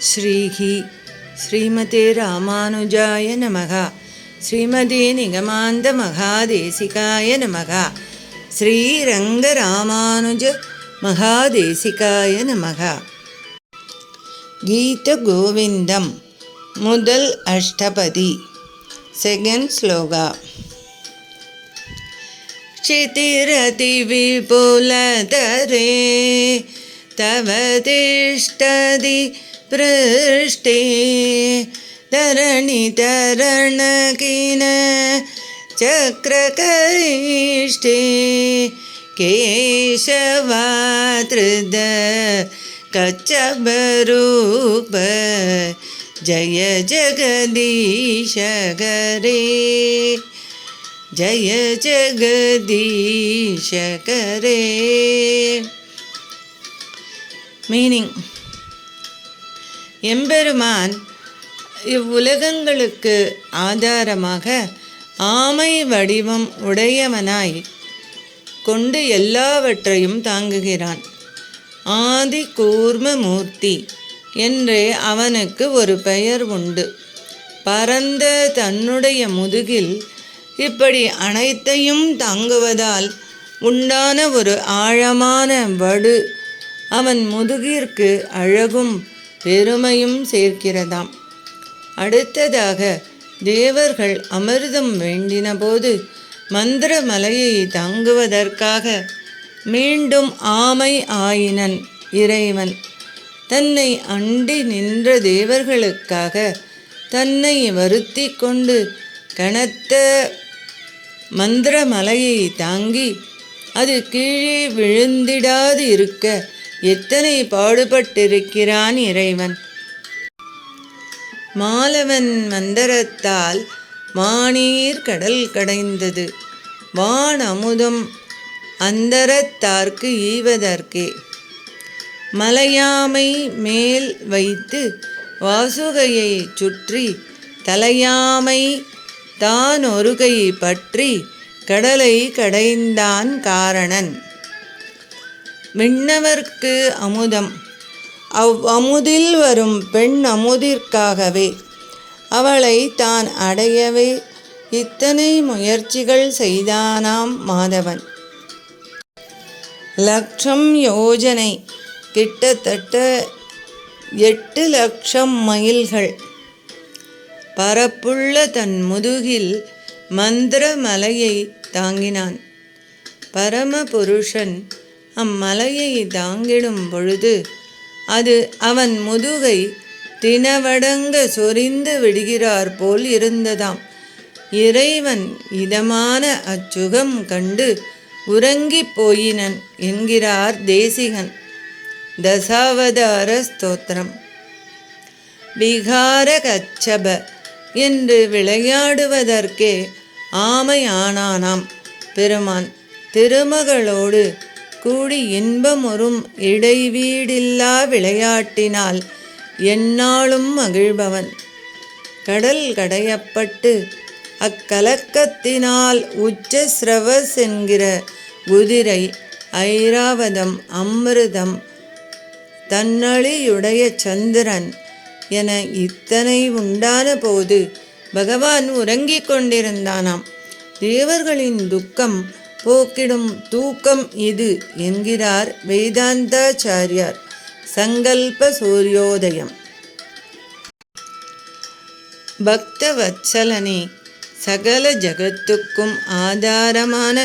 ஸ்ரீஹி ஸ்ரீமதே ராமானுஜாய நமக. ஸ்ரீமதே நிகமாந்த மகாதேசிகாய நமக. ஸ்ரீரங்க ராமானுஜ மகாதேசிகாய நமக. கீத கோவிந்தம் முதல் அஷ்டபதி. செகண்ட் ஸ்லோகா. क्षितिरति विपुलतरे तव तिष्ठति पृष्ठे धरणितरणकिन चक्रकरिष्ठे केशवात्रिद कच्छपरूप जय जगदीश करे ஜய ஜகதீஷகரே. மீனிங்: எம்பெருமான் இவ்வுலகங்களுக்கு ஆதாரமாக ஆமை வடிவம் உடையவனாய் கொண்டு எல்லாவற்றையும் தாங்குகிறான். ஆதி கூர்ம மூர்த்தி என்றே அவனுக்கு ஒரு பெயர் உண்டு. பரந்த தன்னுடைய முதுகில் இப்படி அனைத்தையும் தாங்குவதால் உண்டான ஒரு ஆழமான வடு அவன் முதுகிற்கு அழகும் பெருமையும் சேர்க்கிறதாம். அடுத்ததாக தேவர்கள் அமிர்தம் வேண்டினபோது மந்திர மலையை தாங்குவதற்காக மீண்டும் ஆமை ஆயினன் இறைவன். தன்னை அண்டி நின்ற தேவர்களுக்காக தன்னை வருத்தி கொண்டு கனத்த மந்திர மலையை தாங்கி அது கீழே விழுந்திடாது இருக்க எத்தனை பாடுபட்டிருக்கிறான் இறைவன். மாலவன் மந்திரத்தால் மானீர் கடல் கடைந்தது. வான் அமுதம் அந்தரத்தார்க்கு ஈவதற்கே. மலையாமை மேல் வைத்து வாசுகையை சுற்றி தலையாமை தான் ஒரு கை பற்றி கடலை கடைந்தான் காரணன். விண்ணவர்க்கு அமுதம் அமுதில் வரும் பெண் அமுதிற்காகவே அவளை தான் அடையவே இத்தனை முயற்சிகள் செய்தானாம் மாதவன். லட்சம் யோஜனை, கிட்டத்தட்ட 8 லட்சம் மைல்கள் பரப்புள்ள தன் முதுகில் மந்திர மலையை தாங்கினான். பரமபுருஷன் அம்மலையை தாங்கிடும் பொழுது அது அவன் முதுகை தினவடங்க சொரிந்து விடுகிறார் போல் இருந்ததாம். இறைவன் இதமான அச்சுகம் கண்டு உறங்கி போயினன் என்கிறார் தேசிகன். தசாவதார ஸ்தோத்திரம். விகார கச்சப என்று விளையாடுவதற்கே ஆமை ஆனானாம் பெருமான். திருமகளோடு கூடி இன்பமுறும் இடைவீடில்லா விளையாட்டினால் எந்நாளும் மகிழ்பவன். கடல் கடையப்பட்டு அக்கலக்கத்தினால் உச்சஸ்ரவஸ் என்கிற குதிரை ஐராவதம் அமிர்தம் தன்னழியுடைய சந்திரன் என இத்தனை உண்டான போது பகவான் உறங்கிக் கொண்டிருந்தானாம். தேவர்களின் துக்கம் போக்கிடும் தூக்கம் இது என்கிறார் வேதாந்தாச்சாரியார். சங்கல்ப சூரியோதயம். பக்த வத்சலனே, சகல ஜகத்துக்கும் ஆதாரமான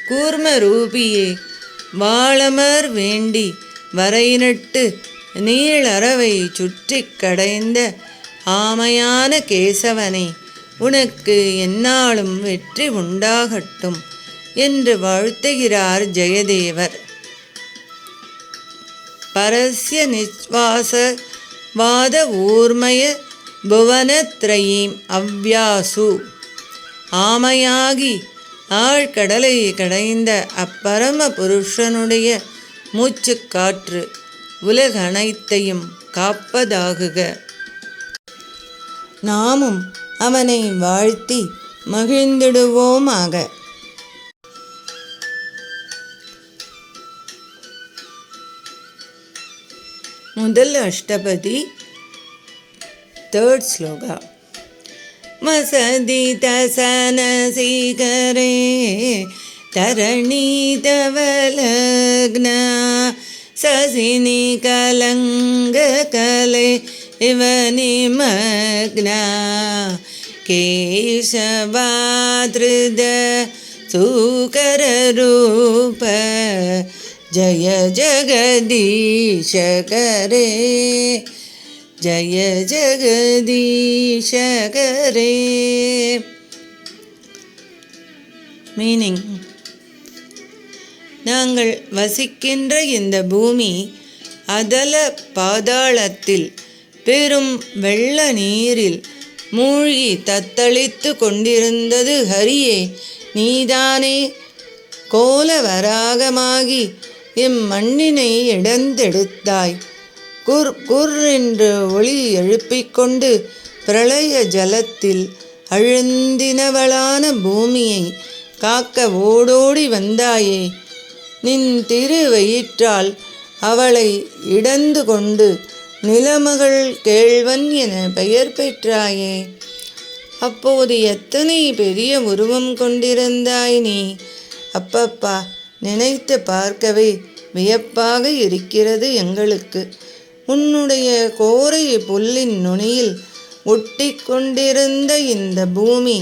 கூர்ம ரூபியே, வாளமர் வேண்டி வரைநட்டு நீளறவை சுற்றி கடைந்த ஆமையான கேசவனை, உனக்கு எந்நாளும் வெற்றி உண்டாகட்டும் என்று வாழ்த்துகிறார் ஜெயதேவர். பரஸ்ய நிஸ்வாச வாத ஊர்மய புவனத்ரயீம் அவ்யாசு. ஆமையாகி ஆழ்கடலை கடைந்த அப்பரம புருஷனுடைய மூச்சு காற்று உலகனைத்தையும் காப்பதாகுக. நாமும் அவனை வாழ்த்தி மகிழ்ந்திடுவோமாக. முதல் Ashtapadi Third sloka. Masadita sanasikare taranitavalagna sasini kalanga kale ivani magna keshavadrida sukararupa jaya jagadisha kare ஜய ஜகதீஷகரே. மீனிங்: நாங்கள் வசிக்கின்ற இந்த பூமி அதல பாதாளத்தில் பெரும் வெள்ள நீரில் மூழ்கி தத்தளித்து கொண்டிருந்தது. ஹரியே, நீதானே கோலவராகமாகி இம்மண்ணினை இடந்தெடுத்தாய். குர் குர் என்று ஒளி எழுப்பிக்கொண்டு பிரளய ஜலத்தில் அழுந்தினவளான பூமியை காக்க ஓடோடி வந்தாயே. நின் திருவயிற்றால் அவளை இடந்து கொண்டு நிலமகள் கேழ்வன் என பெயர் பெற்றாயே. அப்போது எத்தனை பெரிய உருவம் கொண்டிருந்தாய் நீ! அப்பப்பா, நினைத்து பார்க்கவே வியப்பாக இருக்கிறது எங்களுக்கு. உன்னுடைய கோரை புல்லின் நுனியில் ஒட்டி கொண்டிருந்த இந்த பூமி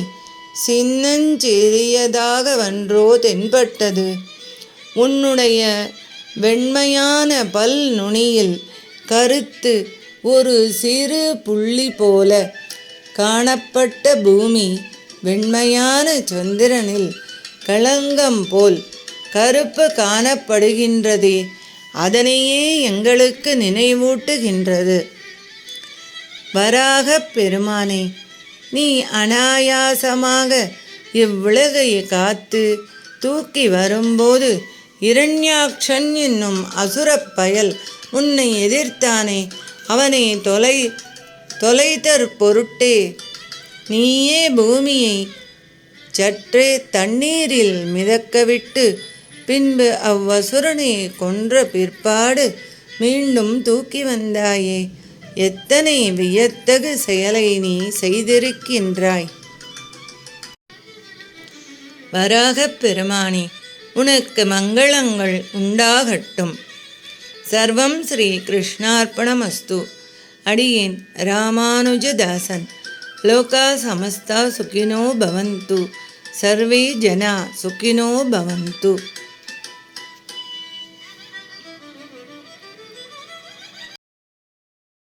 சின்னஞ்சிறியதாக வன்றோ தென்பட்டது. உன்னுடைய வெண்மையான பல் நுனியில் கருத்து ஒரு சிறு புள்ளி போல காணப்பட்ட பூமி வெண்மையான சந்திரனில் களங்கம் போல் கருப்பு காணப்படுகின்றதே, அதனையே எங்களுக்கு நினைவூட்டுகின்றது. வராகப் பெருமானே, நீ அனாயாசமாக இவ்வுலகை காத்து தூக்கி வரும்போது இரண்யாக்ஷன் என்னும் அசுரப் பயல் உன்னை எதிர்த்தானே, அவனை தொலைதற் பொருட்டே நீயே பூமியை சற்றே தண்ணீரில் மிதக்கவிட்டு பின்பு அவ்வசுரனை கொன்ற பிற்பாடு மீண்டும் தூக்கி வந்தாயே. எத்தனை வியத்தகு செயலை நீ செய்திருக்கின்றாய்! வராகப் பெருமானே, உனக்கு மங்களங்கள் உண்டாகட்டும். சர்வம் ஸ்ரீ கிருஷ்ணார்ப்பணமஸ்து. அடியேன் ராமானுஜதாசன். லோகா சமஸ்தா சுகினோ பவந்து. சர்வே ஜனா சுகினோ பவந்து.